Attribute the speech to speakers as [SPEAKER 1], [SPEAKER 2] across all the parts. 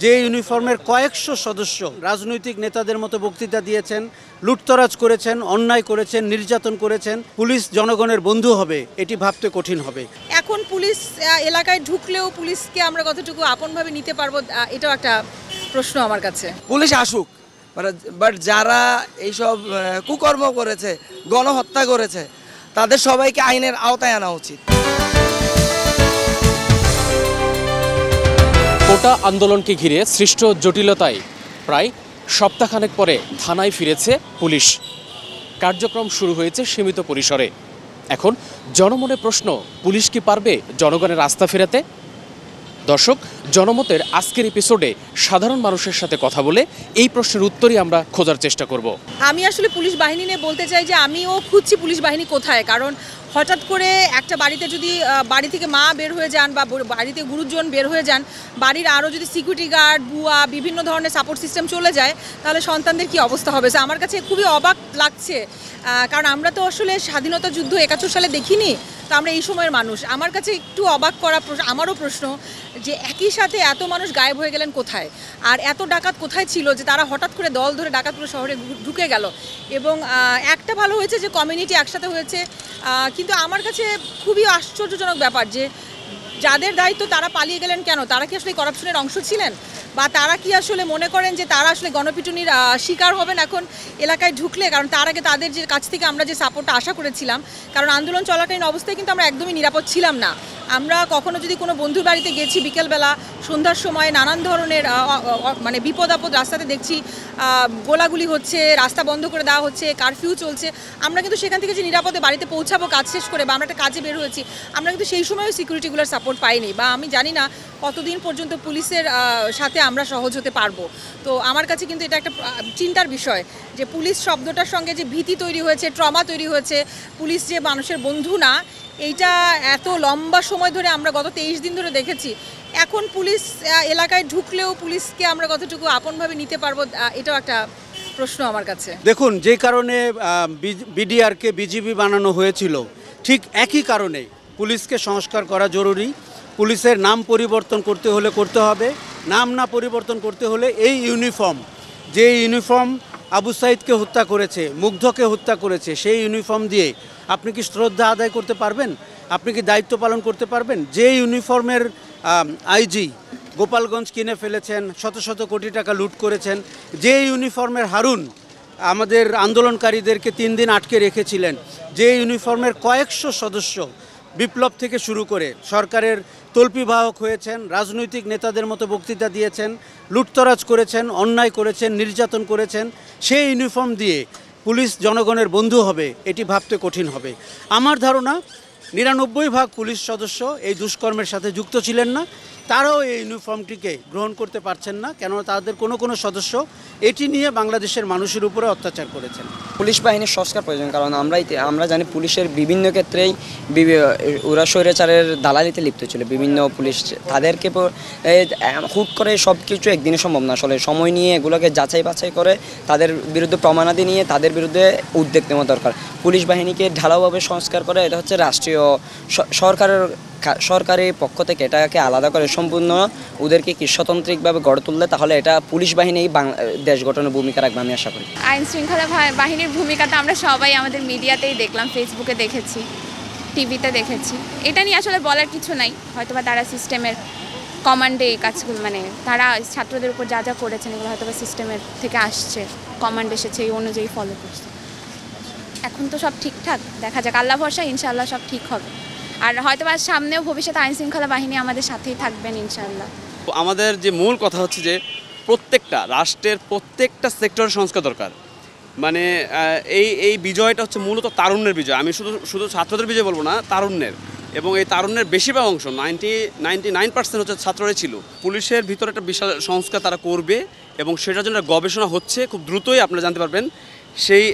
[SPEAKER 1] যে ইউনিফর্মের কয়েকশো সদস্য রাজনৈতিক নেতাদের মতো বক্তৃতা দিয়েছেন, লুটতরাজ করেছেন, অন্যায় করেছেন, নির্যাতন করেছেন, পুলিশ জনগণের বন্ধু হবে এটি ভাবতে কঠিন হবে।
[SPEAKER 2] এখন পুলিশ এলাকায় ঢুকলেও পুলিশকে আমরা কতটুকু আপনভাবে নিতে পারবো, এটাও একটা প্রশ্ন আমার কাছে।
[SPEAKER 3] পুলিশ আসুক, বাট যারা এইসব কুকর্ম করেছে, গণহত্যা করেছে, তাদের সবাইকে আইনের আওতায় আনা উচিত।
[SPEAKER 4] কোটা আন্দোলনকে ঘিরে সৃষ্ট জটিলতায় প্রায় সপ্তাহখানেক পরে থানায় ফিরেছে পুলিশ। কার্যক্রম শুরু হয়েছে সীমিত পরিসরে। এখন জনমনে প্রশ্ন, পুলিশ কি পারবে জনগণের আস্থা ফেরাতে? দর্শক, জনমতের আজকের এপিসোডে সাধারণ মানুষের সাথে কথা বলে এই প্রশ্নের উত্তরই আমরা খোঁজার চেষ্টা করব।
[SPEAKER 2] আমি আসলে পুলিশ বাহিনী নিয়ে বলতে চাই যে আমিও খুঁজছি পুলিশ বাহিনী কোথায়। কারণ হঠাৎ করে একটা বাড়িতে যদি বাড়ি থেকে মা বের হয়ে যান বা বাড়িতে গুরুজন বের হয়ে যান, বাড়ির আরও যদি সিকিউরিটি গার্ড, বুয়া, বিভিন্ন ধরনের সাপোর্ট সিস্টেম চলে যায়, তাহলে সন্তানদের কি অবস্থা হবে? আমার কাছে খুবই অবাক লাগছে, কারণ আমরা তো আসলে স্বাধীনতা যুদ্ধ ৭১ সালে দেখিনি, তো আমরা এই সময়ের মানুষ। আমার কাছে একটু অবাক করা আমারও প্রশ্ন যে একই সাথে এত মানুষ গায়েব হয়ে গেলেন কোথায়, আর এত ডাকাত কোথায় ছিল যে তারা হঠাৎ করে দল ধরে ডাকাতপুর শহরে ঢুকে গেল। এবং একটা ভালো হয়েছে যে কমিউনিটি একসাথে হয়েছে, কিন্তু আমার কাছে খুবই আশ্চর্যজনক ব্যাপার যে যাদের দায়িত্ব তারা পালিয়ে গেলেন কেন? তারা কি আসলে করাপশনের অংশ ছিলেন, বা তারা কি আসলে মনে করেন যে তারা আসলে গণপিটুনির শিকার হবেন এখন এলাকায় ঢুকলে? কারণ তার আগে তাদের যে কাছ থেকে আমরা যে সাপোর্টটা আশা করেছিলাম, কারণ আন্দোলন চলাকালীন অবস্থায় কিন্তু আমরা একদমই নিরাপদ ছিলাম না। আমরা কখনো যদি কোনো বন্ধুর বাড়িতে গেছি বিকেলবেলা, সন্ধ্যার সময় নানান ধরনের মানে বিপদ আপদ রাস্তাতে দেখছি, গোলাগুলি হচ্ছে, রাস্তা বন্ধ করে দেওয়া হচ্ছে, কারফিউ চলছে। আমরা কিন্তু সেখান থেকে যে নিরাপদে বাড়িতে পৌঁছাবো কাজ শেষ করে, বা আমরা একটা কাজে বের হয়েছি, আমরা কিন্তু সেই সময়ও সিকিউরিটিগুলোর সাপোর্ট পাইনি, বা আমি জানি না কতদিন পর্যন্ত পুলিশের সাথে আমরা সহজ হতে পারবো। তো আমার কাছে কিন্তু এটা একটা চিন্তার বিষয় যে পুলিশ শব্দটার সঙ্গে যে ভীতি তৈরি হয়েছে, ট্রমা তৈরি হয়েছে, পুলিশ যে মানুষের বন্ধু না, এইটা এত লম্বা সময় ধরে আমরা গত 23 দিন ধরে দেখেছি। এখন পুলিশ এলাকায় ঢুকলেও পুলিশকে আমরা কতটুকু আপনভাবে নিতে পারবো, এটাও একটা প্রশ্ন আমার কাছে।
[SPEAKER 1] দেখুন, যে কারণে বিডিআরকে বিজিবি বানানো হয়েছিল, ঠিক একই কারণে পুলিশকে সংস্কার করা জরুরি। পুলিশের নাম পরিবর্তন করতে হলে করতে হবে, নাম না পরিবর্তন করতে হলে এই ইউনিফর্ম, যে ইউনিফর্ম আবু সাইদকে হত্যা করেছে, মুগ্ধকে হত্যা করেছে, সেই ইউনিফর্ম দিয়ে আপনি কি শ্রদ্ধা আদায় করতে পারবেন? আপনি কি দায়িত্ব পালন করতে পারবেন? যে ইউনিফর্মের আইজি গোপালগঞ্জ কিনে ফেলেছেন, শত শত কোটি টাকা লুট করেছেন, যে ইউনিফর্মের হারুন আমাদের আন্দোলনকারীদেরকে 3 দিন আটকে রেখেছিলেন, যে ইউনিফর্মের কয়েকশো সদস্য বিপ্লব থেকে শুরু করে সরকারের তল্পিবাহক হয়েছেন, রাজনৈতিক নেতাদের মতো বক্তৃতা দিয়েছেন, লুটতরাজ করেছেন, অন্যায় করেছেন, নির্যাতন করেছেন, সেই ইউনিফর্ম দিয়ে পুলিশ জনগণের বন্ধু হবে এটি ভাবতে কঠিন হবে। আমার ধারণা 99% পুলিশ সদস্য এই দুষ্কর্মের সাথে যুক্ত ছিলেন না, তারাও এই ইউনিফর্মটিকে গ্রহণ করতে পারছেন না, কেননা তাদের কোনো সদস্য এটি নিয়ে বাংলাদেশের মানুষের উপরে অত্যাচার করেছেন।
[SPEAKER 5] পুলিশ বাহিনীর সংস্কার প্রয়োজন, কারণ আমরা জানি পুলিশের বিভিন্ন ক্ষেত্রেই ওরা স্বৈরাচারের দালালিতে লিপ্ত ছিল। বিভিন্ন পুলিশ তাদেরকে হুট করে সব কিছু একদিনে সম্ভব না, আসলে সময় নিয়ে এগুলোকে যাচাই বাছাই করে তাদের বিরুদ্ধে প্রমাণাদি নিয়ে তাদের বিরুদ্ধে উদ্যোগ নেওয়া দরকার। পুলিশ বাহিনীকে ঢালাওভাবে সংস্কার করে, এটা হচ্ছে রাষ্ট্রীয় সরকারি পক্ষ থেকে এটাকে আলাদা করে সম্পূর্ণ ওদেরকে কি স্বতন্ত্রিকভাবে গড়ে তুললে, তাহলে এটা পুলিশ বাহিনী দেশ গঠনের ভূমিকা রাখবে আমি আশা করি।
[SPEAKER 6] আইন শৃঙ্খলা বাহিনীর ভূমিকাটা আমরা সবাই আমাদের মিডিয়াতেই দেখলাম, ফেসবুকে দেখেছি, টিভিতে দেখেছি। এটা নিয়ে আসলে বলার কিছু নাই, হয়তোবা তারা সিস্টেমের কমান্ডে এই কাজগুলো, মানে তারা ছাত্রদের উপর যা যা করেছেন এগুলো হয়তোবা সিস্টেমের থেকে আসছে, কমান্ড এসেছে, এই অনুযায়ী ফলো করছে। এখন তো সব ঠিকঠাক, দেখা যাক, আল্লাহ ভরসা, ইনশাআল্লাহ সব ঠিক হবে। আর হয়তো বা সামনেও ভবিষ্যতে আইন শৃঙ্খলা বাহিনী আমাদের সাথেই থাকবেন ইনশাআল্লাহ।
[SPEAKER 7] আমাদের যে মূল কথা হচ্ছে যে প্রত্যেকটা রাষ্ট্রের প্রত্যেকটা সেক্টরের সংস্কার দরকার। মানে এই বিজয়টা হচ্ছে মূলত তারুণ্যের বিজয়। আমি শুধু ছাত্রদের বিজয় বলবো না, তারুণ্যের। এবং এই তারুণ্যের বেশিরভাগ অংশ 99% হচ্ছে ছাত্ররাই ছিল। পুলিশের ভিতরে একটা বিশাল সংস্কার তারা করবে এবং সেটার জন্য গবেষণা হচ্ছে, খুব দ্রুতই আপনারা জানতে পারবেন। সেই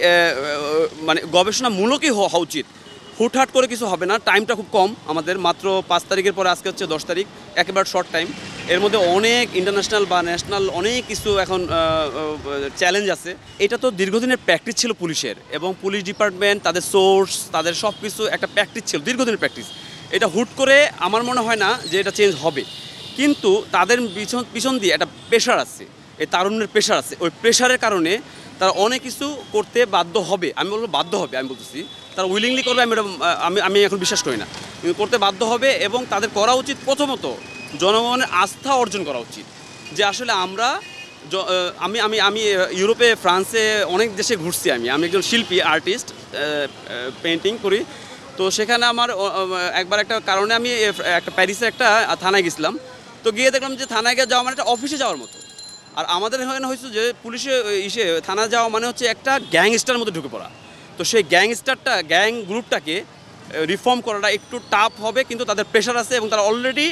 [SPEAKER 7] মানে গবেষণামূলকই হওয়া উচিত, হুটহাট করে কিছু হবে না। টাইমটা খুব কম আমাদের, মাত্র 5 তারিখের পরে আজকে হচ্ছে 10 তারিখ, একেবারে শর্ট টাইম। এর মধ্যে অনেক ইন্টারন্যাশনাল বা ন্যাশনাল অনেক কিছু এখন চ্যালেঞ্জ আছে। এটা তো দীর্ঘদিনের প্র্যাকটিস ছিল পুলিশের, এবং পুলিশ ডিপার্টমেন্ট তাদের সোর্স তাদের সব কিছু একটা প্র্যাকটিস ছিল, দীর্ঘদিনের প্র্যাকটিস। এটা হুট করে আমার মনে হয় না যে এটা চেঞ্জ হবে। কিন্তু তাদের পিছন দিয়ে একটা প্রেশার আছে, এই তারুণ্যের প্রেশার আছে। ওই প্রেশারের কারণে তারা অনেক কিছু করতে বাধ্য হবে। আমি বলবো বাধ্য হবে, আমি বলতেছি তারা উইলিংলি করবে, আমি এখন বিশ্বাস করি না, কিন্তু করতে বাধ্য হবে। এবং তাদের করা উচিত প্রথমত জনগণের আস্থা অর্জন করা উচিত, যে আসলে আমরা আমি ইউরোপে, ফ্রান্সে অনেক দেশে ঘুরছি। আমি একজন শিল্পী, আর্টিস্ট, পেন্টিং করি। তো সেখানে আমার একবার একটা কারণে আমি একটা প্যারিসে একটা থানায় গেছিলাম। তো গিয়ে দেখলাম যে থানায় যাওয়া মানে একটা অফিসে যাওয়ার মতো। আর আমাদের এখানে হয়েছে যে পুলিশে থানা যাওয়া মানে হচ্ছে একটা গ্যাংস্টার মধ্যে ঢুকে পড়া। তো সেই গ্যাং গ্রুপটাকে রিফর্ম করাটা একটু টাফ হবে, কিন্তু তাদের প্রেশার আছে এবং তারা অলরেডি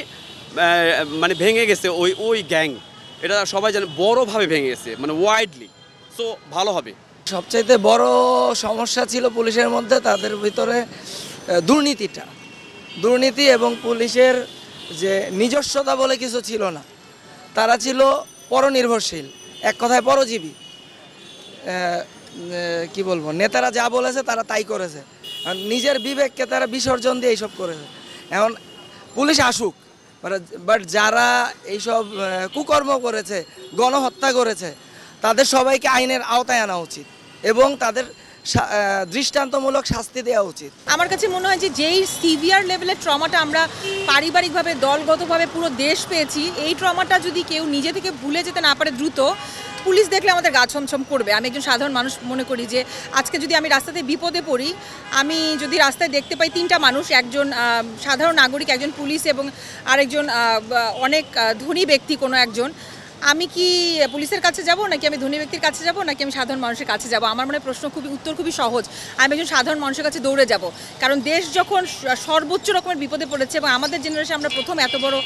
[SPEAKER 7] মানে ভেঙে গেছে ওই গ্যাং। এটা সবাই জানে, বড়োভাবে ভেঙে গেছে, মানে ওয়াইডলি। সো ভালো হবে।
[SPEAKER 3] সবচাইতে বড় সমস্যা ছিল পুলিশের মধ্যে, তাদের ভিতরে দুর্নীতি এবং পুলিশের যে নিজস্বতা বলে কিছু ছিল না। তারা ছিল পরনির্ভরশীল, এক কথায় পরজীবী। কি বলবো, নেতারা যা বলেছে তারা তাই করেছে, আর নিজের বিবেককে তারা বিসর্জন দিয়ে এইসব করেছে। এখন পুলিশ আসুক, বাট যারা এইসব কুকর্ম করেছে, গণহত্যা করেছে, তাদের সবাইকে আইনের আওতায় আনা উচিত এবং তাদের দৃষ্টান্তমূলক শাস্তি দেওয়া উচিত।
[SPEAKER 2] আমার কাছে মনে হয় যে যেই সিভিয়ার লেভেলের ট্রমাটা আমরা পারিবারিকভাবে, দলগতভাবে পুরো দেশ পেয়েছি, এই ট্রমাটা যদি কেউ নিজে থেকে ভুলে যেতে না পারে দ্রুত, পুলিশ দেখলে আমাদের গা ছমছম করবে। আমি একজন সাধারণ মানুষ মনে করি যে আজকে যদি আমি রাস্তাতে বিপদে পড়ি, আমি যদি রাস্তায় দেখতে পাই তিনটা মানুষ, একজন সাধারণ নাগরিক, একজন পুলিশ এবং আরেকজন অনেক ধনী ব্যক্তি কোনো একজন, আমি কি পুলিশের কাছে যাব, নাকি আমি ধনী ব্যক্তির কাছে যাব, নাকি আমি সাধারণ মানুষের কাছে যাব? আমার মনে হয় উত্তর খুবই সহজ, আমি একজন সাধারণ মানুষের কাছে দৌড়ে যাব। কারণ দেশ যখন সর্বোচ্চ রকমের বিপদে পড়েছে এবং আমাদের জেনারেশন আমরা প্রথম এত বড়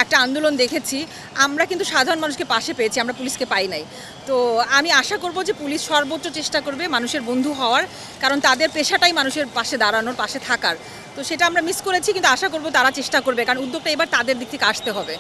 [SPEAKER 2] একটা আন্দোলন দেখেছি, আমরা কিন্তু সাধারণ মানুষকে পাশে পেয়েছি, আমরা পুলিশকে পাই নাই। তো আমি আশা করব যে পুলিশ সর্বোচ্চ চেষ্টা করবে মানুষের বন্ধু হওয়ার, কারণ তাদের পেশাটাই মানুষের পাশে দাঁড়ানোর, পাশে থাকার। তো সেটা আমরা মিস করেছি, কিন্তু আশা করব তারা চেষ্টা করবে, কারণ উদ্যোগটা এবার তাদের দিক থেকে আসতে হবে।